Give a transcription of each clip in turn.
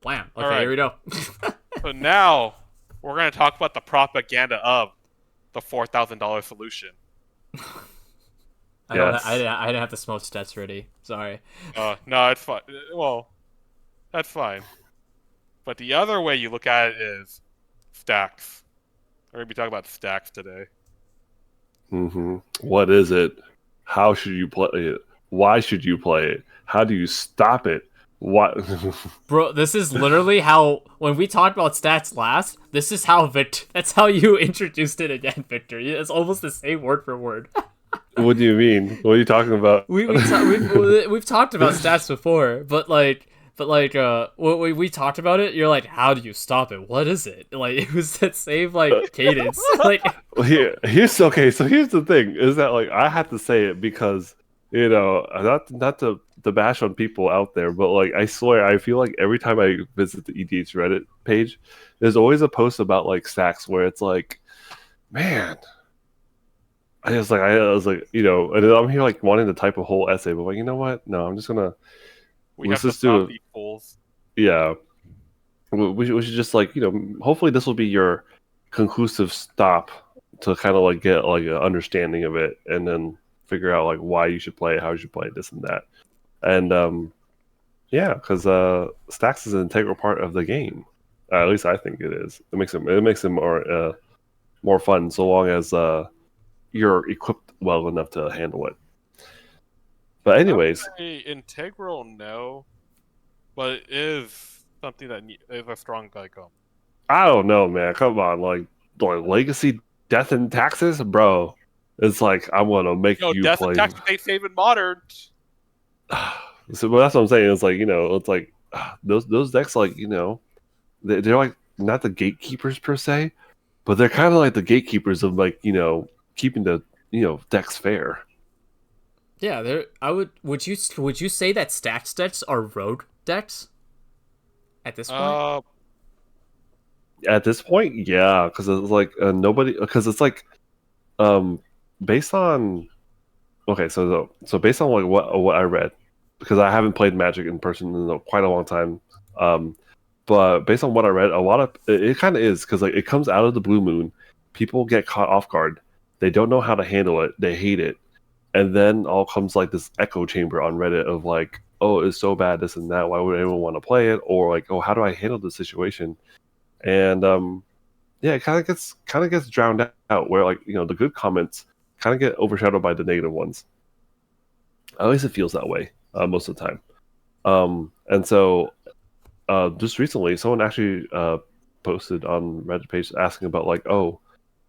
Blam. All Okay, right. here we go. So now we're gonna talk about the propaganda of the $4,000 solution. I don't. Yes. I didn't have the smoke stats ready. Sorry. No, it's fine. Well, that's fine. But the other way you look at it is stacks. We're gonna be talking about stacks today. What is it? How should you play it? Why should you play it? How do you stop it? What? Bro, this is literally how when we talked about stats last. This is how Victor. That's how you introduced it again, Victor. It's almost the same word for word. What do you mean? What are you talking about? We've talked about stats before, but we talked about it. You're like, how do you stop it? What is it? Like it was that same like cadence. Like Well, here's okay. So here's the thing: is that like I had to say it because not to bash on people out there, but like I swear, I feel like every time I visit the EDH Reddit page, there's always a post about like stacks where it's like, man, I was like, and I'm here like wanting to type a whole essay, but like, you know what? No, I'm just gonna We let's have to just do stop it. these fools. Yeah, we should just like hopefully this will be your conclusive stop to kind of like get like an understanding of it, and then figure out like why you should play it, how you should play it, this and that, and yeah, because stacks is an integral part of the game. At least I think it is. It makes it more fun so long as you're equipped well enough to handle it. But I would anyways, say integral, no, but it is something that is a strong like I don't know, man. Come on, like legacy, death, and taxes, bro. It's like I want to make Yo, you death and play. taxes ain't saving modern. So well, that's what I'm saying. It's like it's like those decks, like they're like not the gatekeepers per se, but they're kind of like the gatekeepers of like keeping the decks fair. yeah, there. I would. Would you say that stacks decks are rogue decks at this point? Uh, At this point, yeah, because it's like nobody, because it's like um based on okay, so based on like what I read, because I haven't played Magic in person in quite a long time. Um, but based on what I read, a lot of it kind of is because like it comes out of the blue moon. People get caught off guard. They don't know how to handle it. They hate it, and then all comes like this echo chamber on Reddit of like, oh, it's so bad, this and that. Why would anyone want to play it? Or like, oh, how do I handle this situation? And yeah, it kind of gets drowned out. Where like the good comments kind of get overshadowed by the negative ones. At least it feels that way most of the time. And so just recently, someone actually posted on Reddit page asking about like, oh,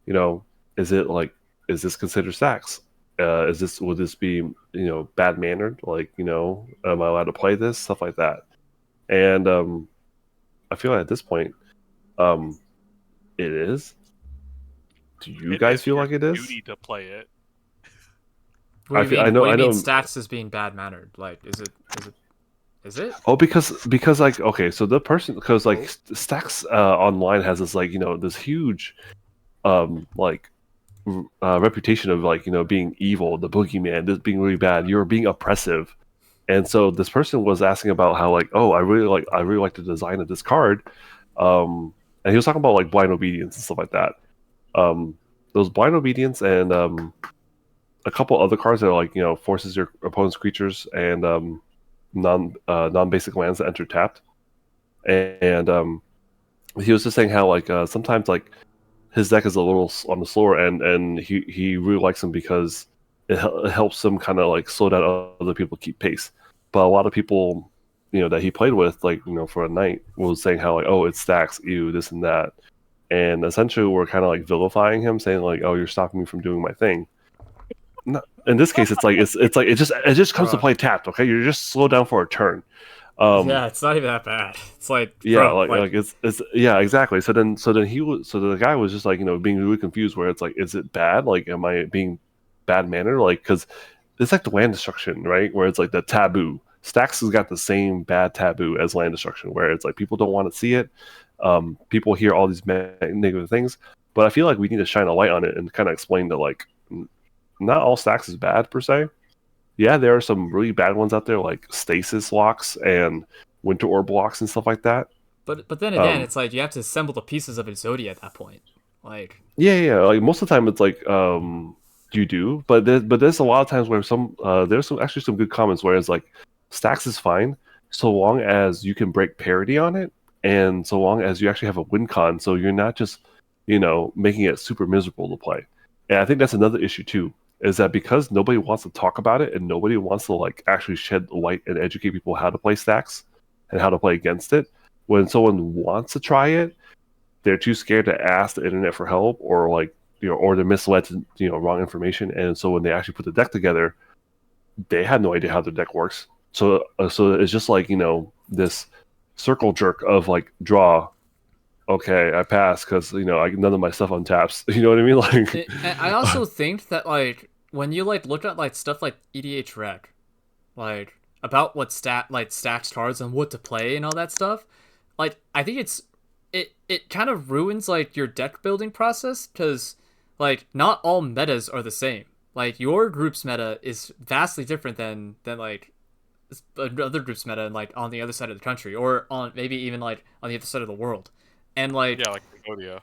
you know, is it like, is this considered stacks? Would this be bad mannered? Like, am I allowed to play this? Stuff like that. And I feel like at this point, um, it is. Do you it guys is feel your like it is? duty to play it. What do you I mean? know, What do I you mean? know. Stacks is being bad mannered. Like, is it? Is it? Is it? Oh, because like okay, so the person because like Stacks online has this like this huge like reputation of like being evil, the boogeyman, this being really bad. You're being oppressive, and so this person was asking about how like oh I really like the design of this card, and he was talking about like blind obedience and stuff like that. Those blind obedience and a couple other cards that are like forces your opponent's creatures and non basic lands that enter tapped. And he was just saying how like sometimes like his deck is a little on the slower end, and he really likes them because it helps them kind of like slow down other people keep pace. But a lot of people that he played with like for a night was saying how like oh it stacks ew this and that, and essentially we're kind of like vilifying him, saying like oh you're stopping me from doing my thing. No, in this case, it's like it just comes to Bruh. play tapped. Okay, you're just slow down for a turn. Um, Yeah, it's not even that bad. It's like, yeah, bro, like it's yeah, exactly. So the guy was just like being really confused. Where it's like, is it bad? Like, am I being bad manner? Like, because it's like the land destruction, right? Where it's like the taboo. Stacks has got the same bad taboo as land destruction, where it's like people don't want to see it. People hear all these negative things, but I feel like we need to shine a light on it and kind of explain that like not all stacks is bad per se. Yeah, there are some really bad ones out there like stasis locks and winter orb blocks and stuff like that. But then again, it's like you have to assemble the pieces of Exodia at that point. Like Yeah. Like most of the time, it's like you do, but there's a lot of times where there's actually some good comments where it's like Stax is fine so long as you can break parity on it, and so long as you actually have a win con, so you're not just making it super miserable to play. And I think that's another issue too, is that because nobody wants to talk about it and nobody wants to like actually shed light and educate people how to play Stax and how to play against it. When someone wants to try it, they're too scared to ask the internet for help, or like or they're misled to wrong information. And so when they actually put the deck together, they have no idea how the deck works. So it's just like this circle jerk of like draw. Okay, I pass because none of my stuff untaps. You know what I mean? Like, I also think that like when you like look at like stuff like EDH Rec, like about what stacks cards and what to play and all that stuff, like I think it kind of ruins like your deck building process, because like not all metas are the same. Like your group's meta is vastly different than like another group's meta, and like on the other side of the country, or on maybe even like on the other side of the world. And like like Cambodia.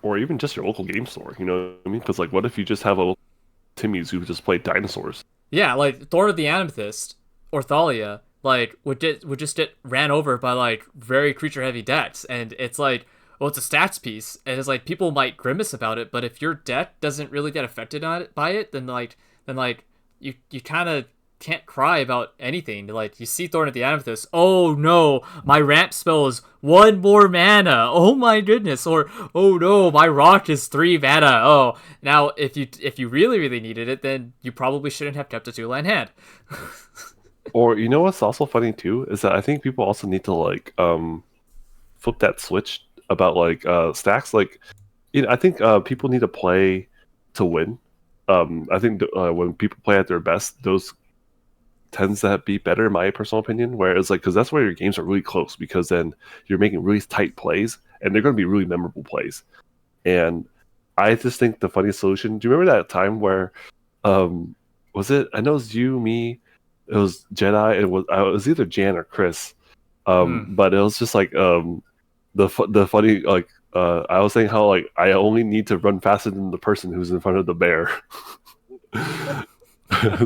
Or even just your local game store, you know what I mean? Because like, what if you just have a little Timmy's who just play dinosaurs? yeah, like Thorn of the Amethyst or Thalia, like would just get ran over by like very creature heavy decks, and it's like, well, it's a stats piece, and it's like people might grimace about it, but if your deck doesn't really get affected by it, then you kind of can't cry about anything. Like you see Thorn of the Amethyst, oh no, my ramp spell is 1 more mana, oh my goodness, or oh no, my rock is 3 mana. Oh, now if you really needed it, then you probably shouldn't have kept a 2-land hand. Or what's also funny too is that I think people also need to like flip that switch about like stacks. Like I think people need to play to win. I think when people play at their best, those tends to be better in my personal opinion. Whereas like, because that's where your games are really close, because then you're making really tight plays and they're going to be really memorable plays. And I just think the funniest solution, do you remember that time where was it, I know it was you, me, it was Jedi, it was either Jan or Chris, but it was just like the funny, like I was saying how like I only need to run faster than the person who's in front of the bear.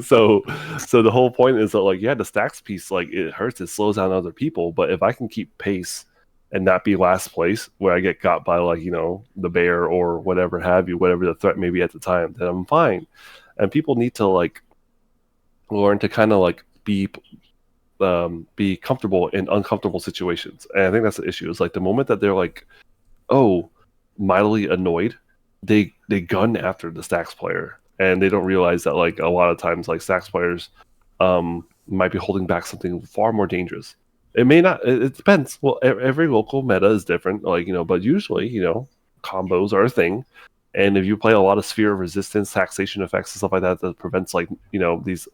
so the whole point is that like, yeah, the stacks piece, like it hurts, it slows down other people, but if I can keep pace and not be last place where I get got by like the bear or whatever have you, whatever the threat may be at the time, then I'm fine. And people need to like learn to kind of like be comfortable in uncomfortable situations. And I think that's the issue, is like the moment that they're like, oh, mildly annoyed, they gun after the stacks player. And they don't realize that like a lot of times like Stax players might be holding back something far more dangerous. It may not. It depends. Well, every local meta is different. Like but usually combos are a thing. And if you play a lot of sphere of resistance, taxation effects, and stuff like that, that prevents like these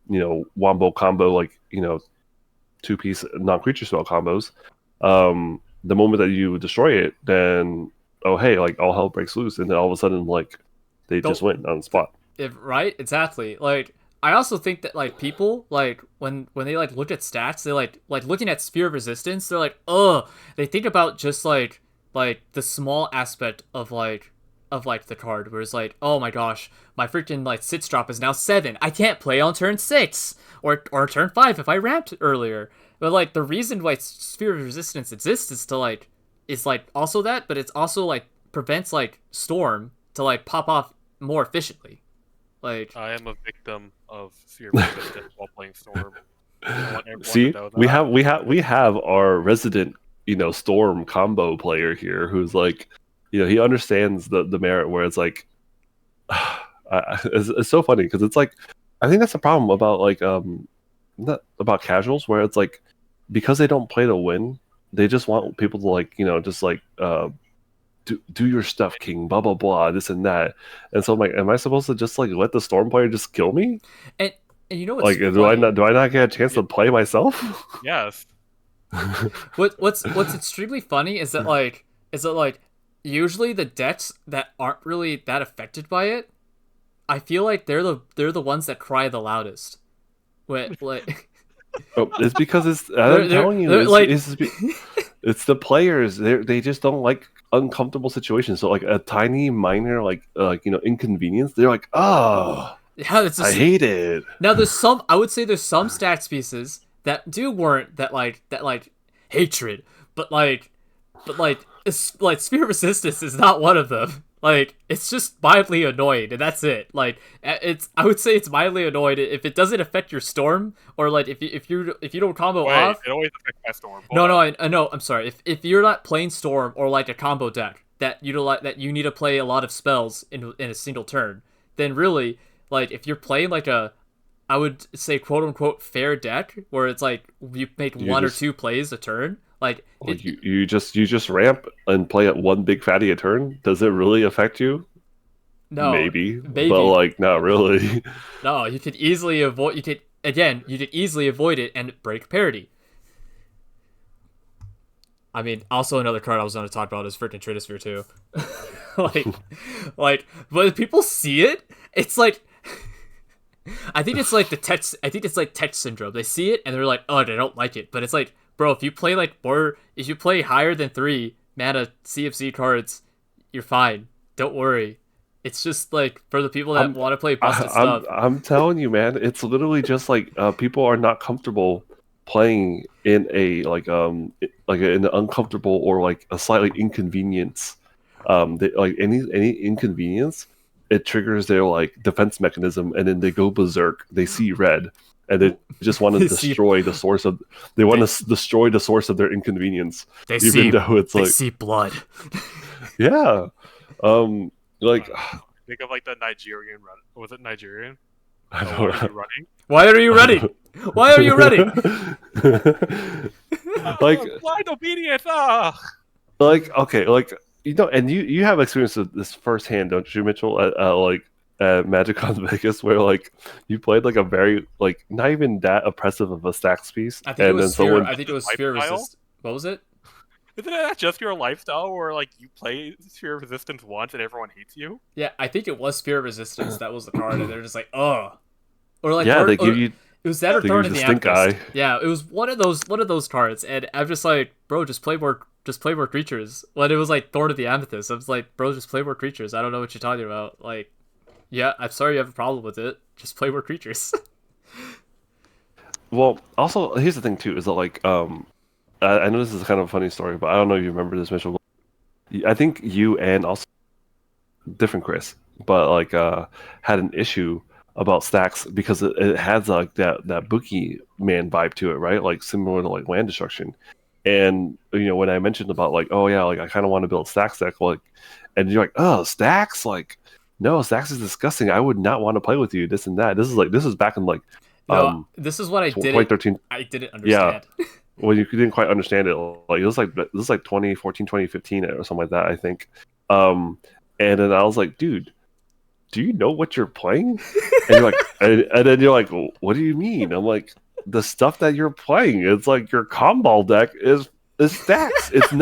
wombo combo like 2-piece non-creature spell combos. The moment that you destroy it, then oh hey, like all hell breaks loose, and then all of a sudden like they just win on the spot. Right? Exactly. Like I also think that like people like when they like look at stats, they like looking at sphere of resistance, they're like, they think about just like the small aspect of the card, where it's like, oh my gosh, my freaking like sits drop is now 7. I can't play on turn 6 or turn 5 if I ramped earlier. But like the reason why sphere of resistance exists is also that, but it's also like prevents like storm to like pop off more efficiently. Like I am a victim of sphere resistance while playing Storm. See, we have our resident Storm combo player here who's like he understands the merit, where it's like it's so funny, because it's like I think that's the problem about like not about casuals, where it's like because they don't play to win, they just want people to like just like do your stuff, king, blah blah blah, this and that. And so I'm like, am I supposed to just like let the Storm player just kill me? And what's like do I not get a chance to play myself? Yes. What's extremely funny is that like usually the decks that aren't really that affected by it, I feel like they're the ones that cry the loudest. When like it's because it's I'm telling you, It's the players. They just don't like uncomfortable situations. So like a tiny minor inconvenience, they're like, oh, Yeah, it's I just hate it. now. I would say there's some stats pieces that do warrant that hatred, but it's like sphere resistance is not one of them. Like it's just mildly annoyed, and that's it. Like I would say it's mildly annoyed if it doesn't affect your storm, or like if you don't combo Wait, off. it always affects my storm. No, Hold no, on. I know. I'm sorry. If you're not playing storm or like a combo deck that you need to play a lot of spells in a single turn, then really like if you're playing like a, I would say quote unquote fair deck where it's like you make You one or just- two plays a turn. Like Like you just ramp and play at one big fatty a turn. Does it really affect you? no, Maybe, maybe. but like not really. No, you could easily avoid. You could easily avoid it and break parity. I mean, also another card I was going to talk about is freaking Tritosphere too. like, but if people see it, it's like, I think it's like Tetch syndrome. They see it and they're like, oh, they don't like it. But it's like, bro, if you play higher than 3 mana CFC cards, you're fine. Don't worry. It's just like for the people that want to play busted stuff. I'm telling you, man, it's literally just like people are not comfortable playing in a in an uncomfortable or like a slightly inconvenience. Like any inconvenience, it triggers their like defense mechanism, and then they go berserk. They see red, and they just want to destroy the source of. They want to destroy the source of their inconvenience, even though it's like see blood. yeah, like Think of like the Nigerian run. Was it Nigerian? I Oh, don't are you running? Why are you ready? Why are you ready? like Blind obedience. Ah. like okay, like and you have experience with this firsthand, don't you, Mitchell? At MagicCon Vegas, where like you played like a very like not even that oppressive of a Stax piece, I think it was someone sphere Lifestyle? resist. What was it? Isn't that just your lifestyle, where like you play Sphere of Resistance once and everyone hates you? Yeah, I think it was sphere resistance. That was the card, and they're just like, oh, or like they give you It was that or they Thorn give in you the the stink Amethyst. eye. Yeah, it was one of those cards, and I'm just like, bro, just play more creatures. When it was like Thorn of the Amethyst, I was like, bro, just play more creatures. I don't know what you're talking about. Like, yeah, I'm sorry you have a problem with it. Just play more creatures. Well, also here's the thing too, is that like I know this is kind of a funny story, but I don't know if you remember this, Mitchell. I think you and also different Chris, but like had an issue about Stax because it has like that boogeyman vibe to it, right? Like similar to like land destruction. And when I mentioned about like, oh yeah, like I kind of want to build Stax deck, like, and you're like, oh, Stax, like, no, Stax is disgusting. I would not want to play with you. This and that. This is back in like, no, this is what I did. 2013. I didn't understand. Yeah. Well, you didn't quite understand it. Like it was like 2014, 2015 or something like that, I think. And then I was like, dude, do you know what you're playing? And you're like, and then you're like, what do you mean? I'm like, the stuff that you're playing, it's like your combo deck is Stax. It's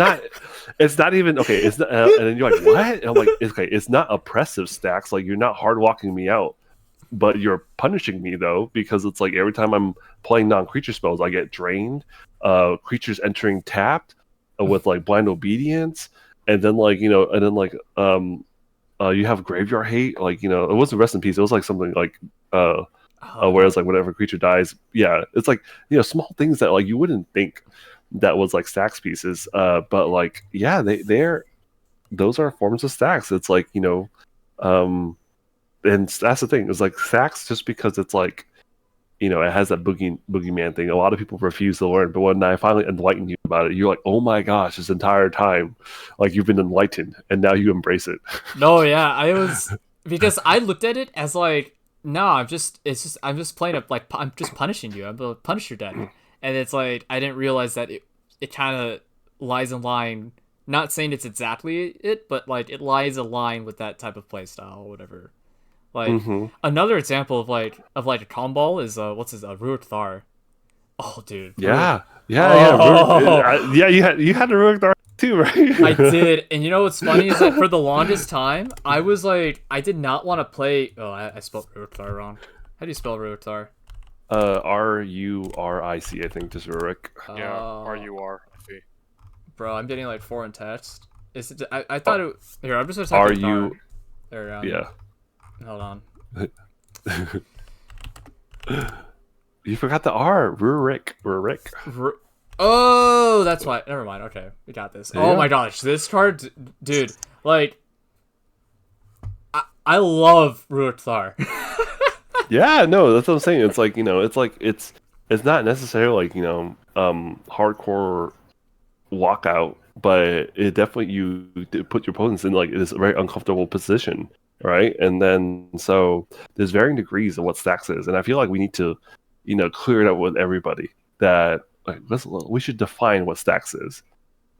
not even okay. It's not, and then you're like, what? And I'm like, it's not oppressive Stax. Like you're not hard walking me out, but you're punishing me though, because it's like every time I'm playing non-creature spells, I get drained. Creatures entering tapped with like blind obedience, and then like you have graveyard hate. Like it wasn't rest in peace. It was like something like whereas like whenever a creature dies, yeah, it's like small things that like you wouldn't think that was like Stax pieces, but like yeah, those are forms of Stax. It's like and that's the thing. It's like Stax just because it's like it has that boogeyman thing. A lot of people refuse to learn, but when I finally enlighten you about it, you're like, oh my gosh, this entire time, like you've been enlightened, and now you embrace it. No, yeah, I was because I looked at it as like, no, I'm just playing up like I'm just punishing you. I'm a Punisher deck, and it's like I didn't realize that it kind of lies in line. Not saying it's exactly it, but like it lies in line with that type of playstyle or whatever. Like another example of like a combo is what's his Rurik Thar. Oh, dude. Yeah. Oh. Yeah. You had to Rurik Thar too, right? I did, and what's funny is that for the longest time, I was like, I did not want to play. Oh, I spelled Rurik Thar wrong. How do you spell Rurik Thar? Ruric, I think, just Rurik. Yeah, RUR. I see. Bro, I'm getting like foreign text. Is it? I thought it. Here, I'm just gonna type Are in you? There we go. Yeah. Hold on. You forgot the R. Rurik. Oh, that's why. Never mind. Okay, we got this. Yeah. Oh my gosh, this card, dude. Like, I love Rurik Thar. Yeah, no, that's what I'm saying. It's like, it's not necessarily like, hardcore walkout, but it definitely you put your opponents in like this very uncomfortable position, right? And then so there's varying degrees of what Stax is, and I feel like we need to, clear it up with everybody that like we should define what Stax is.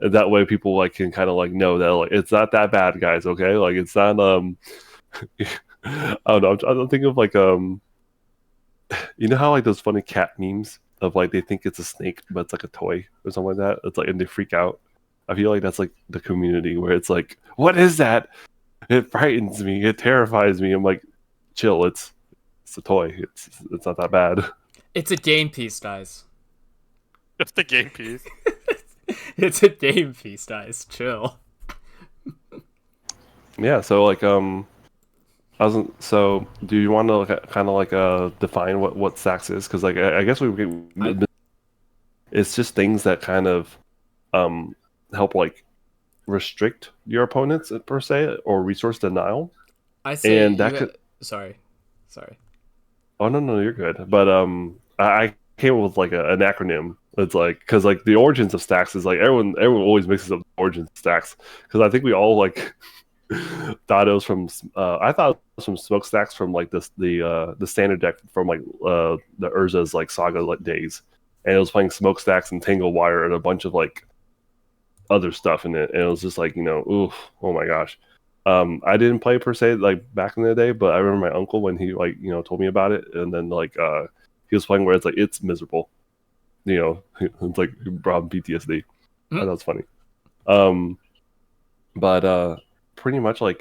And that way people like can kind of like know that like it's not that bad, guys, okay? Like it's not I don't know. I'm thinking of like you know how like those funny cat memes of like they think it's a snake but it's like a toy or something like that. It's like and they freak out. I feel like that's like the community where it's like, what is that? It frightens me. It terrifies me. I'm like, chill. It's a toy. It's not that bad. It's a game piece, guys. Just a game piece. It's a game piece, guys. Chill. Yeah. So like so do you want to like, kind of like define what Stax is? Because like I guess it's just things that kind of help like restrict your opponents per se or resource denial. I say, and that could... Sorry. Oh no, you're good. But I came up with like an acronym. It's like because like the origins of Stax is like everyone always mixes up the origins of Stax because I think we all like thought it was from I thought it was from Smokestacks from like the standard deck from like the Urza's like Saga days, and it was playing Smokestacks and Tangle Wire and a bunch of like other stuff in it, and it was just like oof, oh my gosh. I didn't play per se like back in the day, but I remember my uncle when he like told me about it, and then like he was playing where it's like it's miserable, it's like brought PTSD. Mm. That's funny. But pretty much like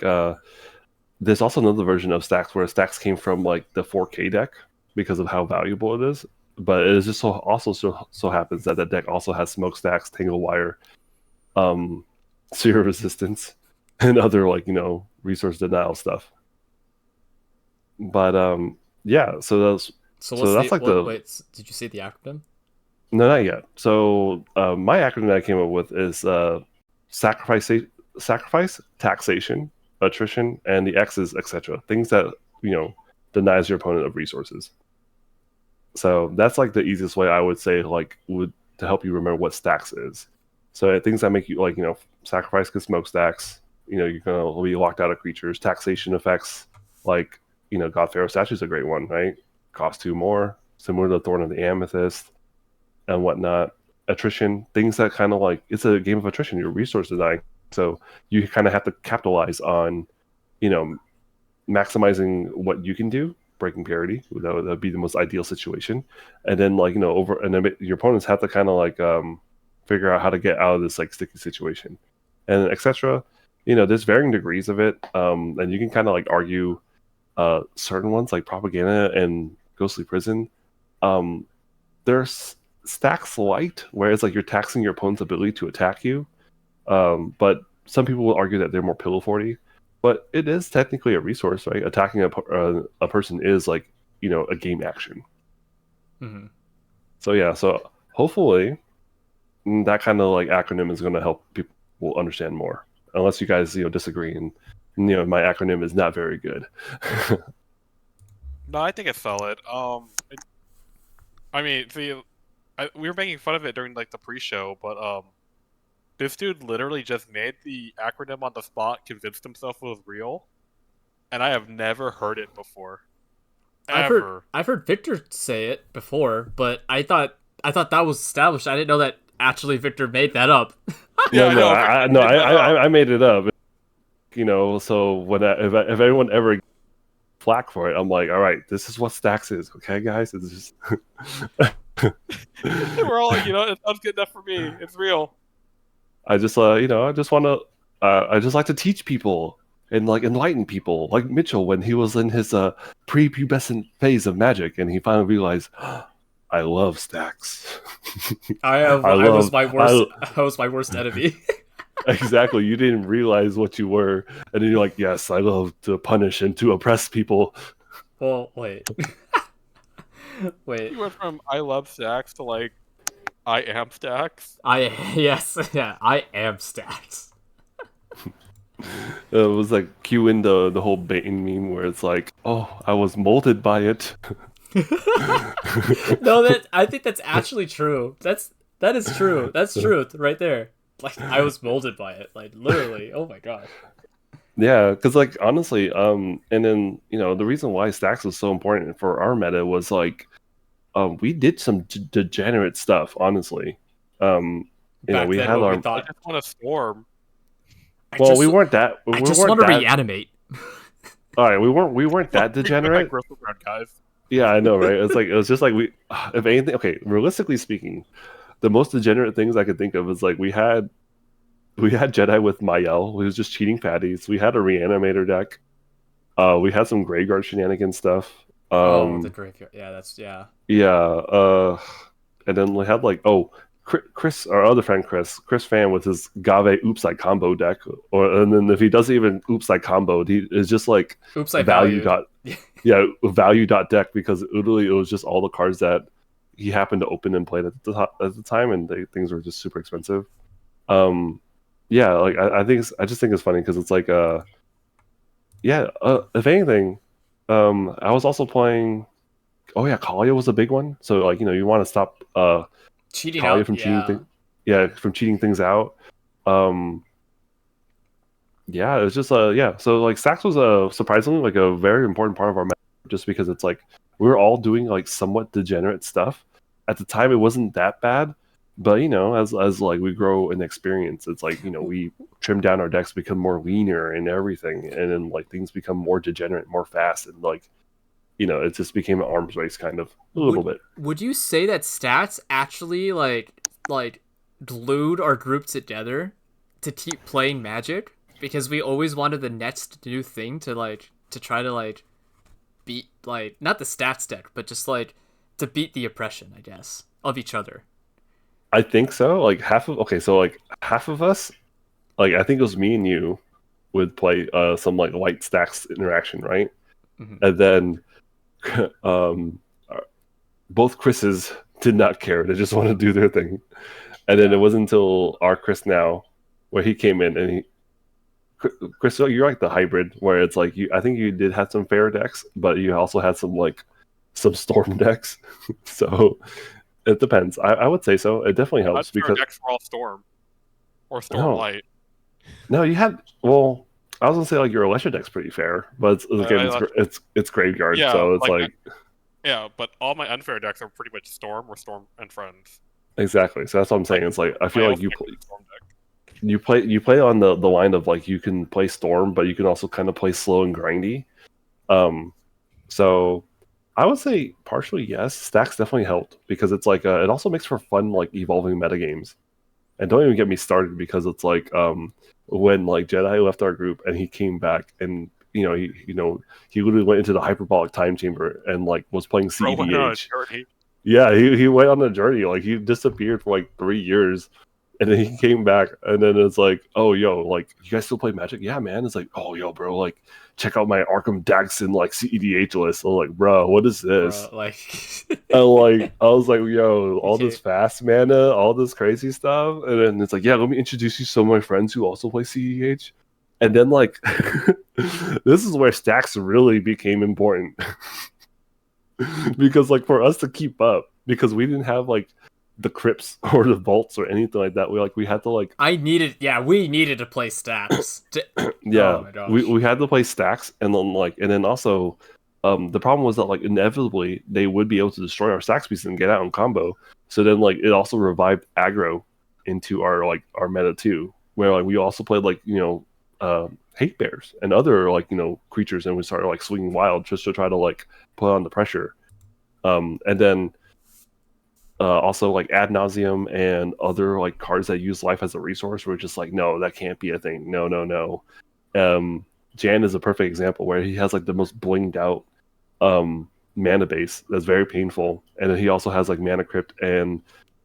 there's also another version of Stax where Stax came from like the 4K deck because of how valuable it is, but it is just so happens that deck also has Smokestacks, Tangle Wire, Seer Resistance, and other like resource denial stuff. But yeah, so that's wait, did you say the acronym? No, not yet. So my acronym that I came up with is sacrifice, taxation, attrition, and the X's, etc. Things that denies your opponent of resources. So that's like the easiest way I would say to help you remember what Stax is. So things that make you like sacrifice because smokestacks. You're gonna be locked out of creatures. Taxation effects like God Pharaoh Statue is a great one, right? Cost 2 more, similar to the Thorn of the Amethyst and whatnot. Attrition, things that kind of like it's a game of attrition. You're resource denying, so you kind of have to capitalize on, maximizing what you can do, breaking parity. That would be the most ideal situation, and then then your opponents have to kind of like figure out how to get out of this like sticky situation, and etc. There's varying degrees of it, and you can kind of like argue certain ones like propaganda and ghostly prison. There's Stax light, where it's like you're taxing your opponent's ability to attack you, but some people will argue that they're more pillow forty. But it is technically a resource, right? Attacking a person is like a game action. Mm-hmm. So yeah, so hopefully that kind of like acronym is going to help people understand more. Unless you guys disagree and my acronym is not very good. No, I think it's solid. I mean, see, we were making fun of it during like the pre-show, but this dude literally just made the acronym on the spot, convinced himself it was real, and I have never heard it before. Ever. I've heard Victor say it before, but I thought that was established. I didn't know that actually Victor made that up. I made it up. So when if anyone ever flack for it, I'm like, all right, this is what Stax is, okay, guys. It's just we're all like, it sounds good enough for me. It's real. I just I just want to I just like to teach people and like enlighten people, like Mitchell when he was in his pre-pubescent phase of Magic, and he finally realized I love Stax. I was my worst. I was my worst enemy. Exactly. You didn't realize what you were, and then you're like, yes, I love to punish and to oppress people. Well, wait. Wait. You went from I love Stax to like I am Stax. Yes, yeah, I am Stax. It was like cue in the whole Bane meme where it's like, oh, I was molded by it. No, I think that's actually true. That is true. That's truth right there. Like I was molded by it. Like literally. Oh my god. Yeah, because like honestly, and then the reason why Stacks was so important for our meta was like, we did some degenerate stuff. Honestly, Back we then, had when our. we thought, I just want to storm. Well, we weren't that. I We just weren't want to that. reanimate. All right, we weren't that degenerate. Guys. Yeah, I know, right? It's like it was just like we. If anything, okay. Realistically speaking, the most degenerate things I could think of is like we had Jedi with Mayel, who was just cheating patties. We had a reanimator deck. We had some graveyard shenanigan stuff. The graveyard. Yeah. Yeah. And then we had like Chris, our other friend Chris Fan with his Gave Oops I combo deck, and then if he doesn't even Oops I combo, he is just like Oops, I valued. value dot deck because literally it was just all the cards that he happened to open and played at the time, and things were just super expensive. Yeah, like I just think it's funny because it's like if anything, I was also playing. Oh yeah, Kalia was a big one. So like you want to stop Cheating Kalia out, from cheating. From cheating things out. Yeah, it was just So like Stax was surprisingly like a very important part of our meta, just because it's like we were all doing like somewhat degenerate stuff. At the time, it wasn't that bad, but as like we grow in experience, it's like we trim down our decks, become more leaner and everything, and then like things become more degenerate, more fast, and like it just became an arms race kind of a little bit. Would you say that Stats actually like glued our group together to keep playing Magic? Because we always wanted the next new thing to try to beat not the Stats deck, but just to beat the oppression, I guess, of each other. I think so. Like half of us, like I think it was me and you, would play some like light Stacks interaction, right? Mm-hmm. And then both Chris's did not care. They just want to do their thing. And then it wasn't until our Chris now, where he came in and Chris, you're like the hybrid, where it's like I think you did have some fair decks, but you also had some storm decks. So it depends. I would say so. It definitely helps because decks were all storm or storm light. No, you had I was gonna say like your Electra deck's pretty fair, but it's graveyard, so it's like yeah, but all my unfair decks are pretty much storm or storm and friends. Exactly. So that's what I'm saying. It's like I feel like you play on the line of like you can play storm, but you can also kind of play slow and grindy. So I would say partially yes. Stacks definitely helped because it's like it also makes for fun like evolving metagames. And don't even get me started because it's like when like Jedi left our group and he came back and he literally went into the hyperbolic time chamber and like was playing CEDH. Yeah, he went on a journey. Like he disappeared for like 3 years, and then he came back, and then it's like, oh yo, like you guys still play Magic? Yeah, man. It's like, oh yo, bro, like check out my Arkham Daxon like CEDH list. I'm like, bro, what is this? Bro, like, and like I was like, yo, all this fast mana, all this crazy stuff, and then it's like, yeah, let me introduce you to some of my friends who also play CEDH. And then like this is where Stacks really became important. Because like for us to keep up, because we didn't have like the crypts or the vaults or anything like that, we had to like we needed to play Stacks. Yeah, oh my gosh. we had to play Stacks, and then also the problem was that like inevitably they would be able to destroy our Stacks pieces and get out in combo. So then like it also revived aggro into our meta too, where like we also played like hate bears and other like creatures, and we started like swinging wild just to try to like put on the pressure. And then also like ad nauseum and other like cards that use life as a resource were just like, no, that can't be a thing. No. Jan is a perfect example where he has like the most blinged out mana base that's very painful, and then he also has like mana crypt and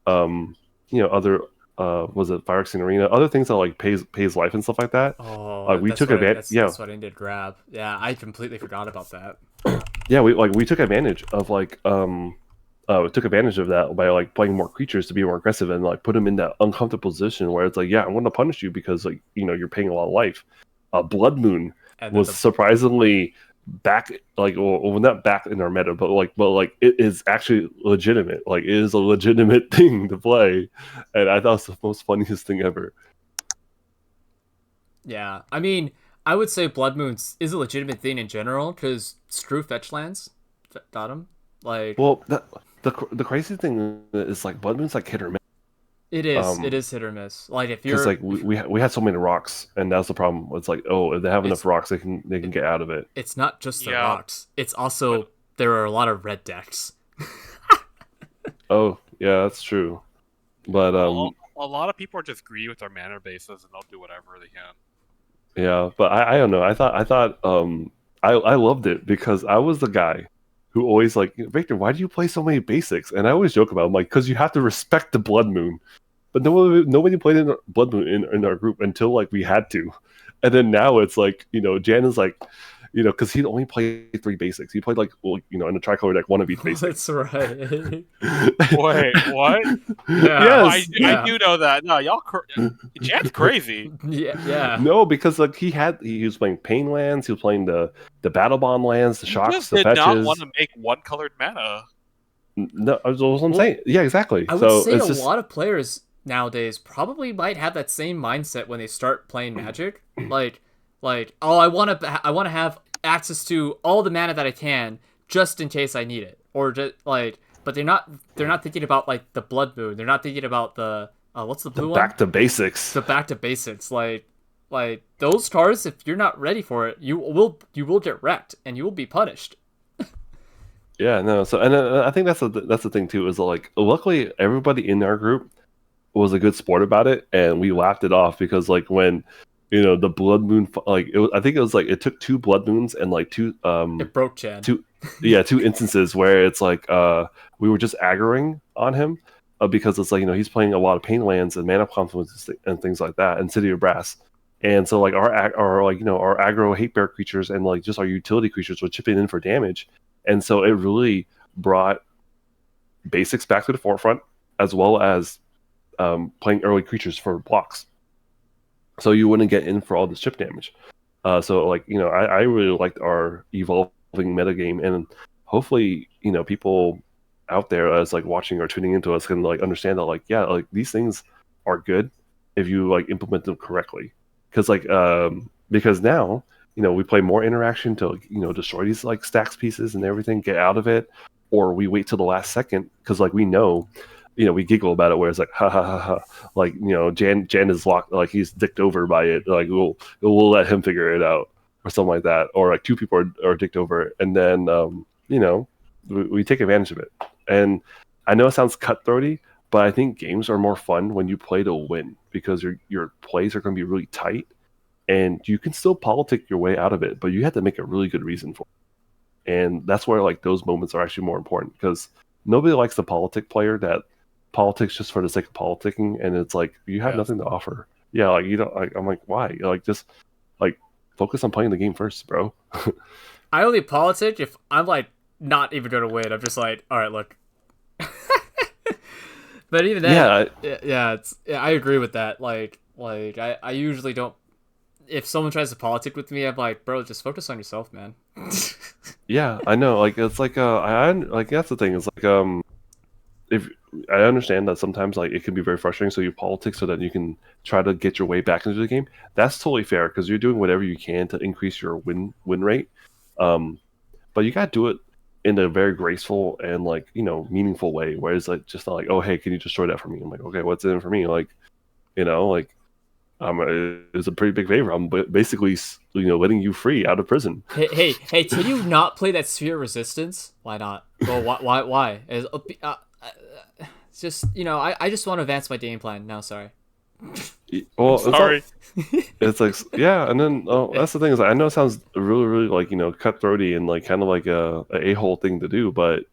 other was it Phyrexian Arena, other things that like pays life and stuff like that. Oh, We took advantage. That's what I needed to grab. Yeah, I completely forgot about that. Yeah, we took advantage of like we took advantage of that by like playing more creatures to be more aggressive and like put them in that uncomfortable position where it's like, yeah, I'm going to punish you because like you're paying a lot of life. Blood Moon was surprisingly back, like, well, not back in our meta, but it is actually legitimate. Like, it is a legitimate thing to play, and I thought it was the most funniest thing ever. Yeah, I mean, I would say Blood Moons is a legitimate thing in general because screw fetch lands, Totem. Like, well, the crazy thing is like Blood Moon's like hit or miss. It is hit or miss. Like if you're like we had so many rocks, and that's the problem. It's like, if they have enough rocks, they can get out of it. It's not just the rocks. It's also there are a lot of red decks. Oh yeah, that's true. But a lot of people are just greedy with their mana bases, and they'll do whatever they can. Yeah, but I don't know. I thought I loved it because I was the guy who always like, Victor, why do you play so many basics? And I always joke about it. I'm like, because you have to respect the Blood Moon. But nobody played in Blood Moon in our group until like we had to. And then now it's like, Jan is like, because he only played 3 basics. He played like, in the tricolor deck, 1 of each basic. That's right. Wait, what? Yeah. Yes, I do know that. No, Jan's crazy. Yeah. No, because like he was playing Pain lands, he was playing the Battle Bond lands, the Shocks, the Fetches. Did not want to make 1-colored mana. No, that's what I'm saying. Yeah, exactly. I would say a lot of players nowadays probably might have that same mindset when they start playing Magic. Like, oh, I want to have access to all the mana that I can just in case I need it, or just like, but they're not thinking about like the Blood Moon. They're not thinking about the what's the blue one? Back to basics. The back to basics. Like those cards, if you're not ready for it, you will get wrecked and you will be punished. Yeah, no. So, and I think that's the thing too. Is like, luckily everybody in our group was a good sport about it, and we laughed it off because like when the Blood Moon, like I think it was like it took 2 Blood Moons and like 2 it broke Chad. 2 instances where it's like we were just aggroing on him because it's like he's playing a lot of Pain lands and Mana Confluence and things like that, and City of Brass, and so like our aggro hate bear creatures and like just our utility creatures were chipping in for damage, and so it really brought basics back to the forefront as well as playing early creatures for blocks, so you wouldn't get in for all this chip damage. So like I really liked our evolving metagame, and hopefully people out there as like watching or tuning into us can like understand that like, yeah, like these things are good if you like implement them correctly, because like because now we play more interaction to destroy these like stacks pieces and everything, get out of it, or we wait till the last second because like we know we giggle about it where it's like ha ha ha ha, like Jan is locked, like he's dicked over by it, like we'll let him figure it out or something like that, or like 2 people are dicked over it, and then we take advantage of it. And I know it sounds cutthroaty, but I think games are more fun when you play to win because your plays are going to be really tight, and you can still politic your way out of it, but you have to make a really good reason for it. And that's where like those moments are actually more important, because nobody likes the politic player that politics just for the sake of politicking, and it's like you have nothing to offer. Yeah, like you don't. Like, I'm like, why? Like just like focus on playing the game first, bro. I only politic if I'm like not even gonna win. I'm just like, all right, look. But even that, I agree with that. Like I usually don't. If someone tries to politic with me, I'm like, bro, just focus on yourself, man. Yeah, I know. Like it's like I like that's the thing. It's like if I understand that sometimes like it can be very frustrating, so you politic so that you can try to get your way back into the game. That's totally fair because you're doing whatever you can to increase your win rate. But you gotta do it in a very graceful and like meaningful way, where it's like just not like, oh hey, can you destroy that for me? I'm like, okay, what's in it for me? Like like it's a pretty big favor. I'm basically letting you free out of prison. Hey, can you not play that Sphere of Resistance? Why not? Well, why? It's just I just want to advance my game plan. No, sorry. Well, sorry. It's like, yeah, and then that's the thing is, I know it sounds really, really like cutthroaty and like kind of like a hole thing to do, but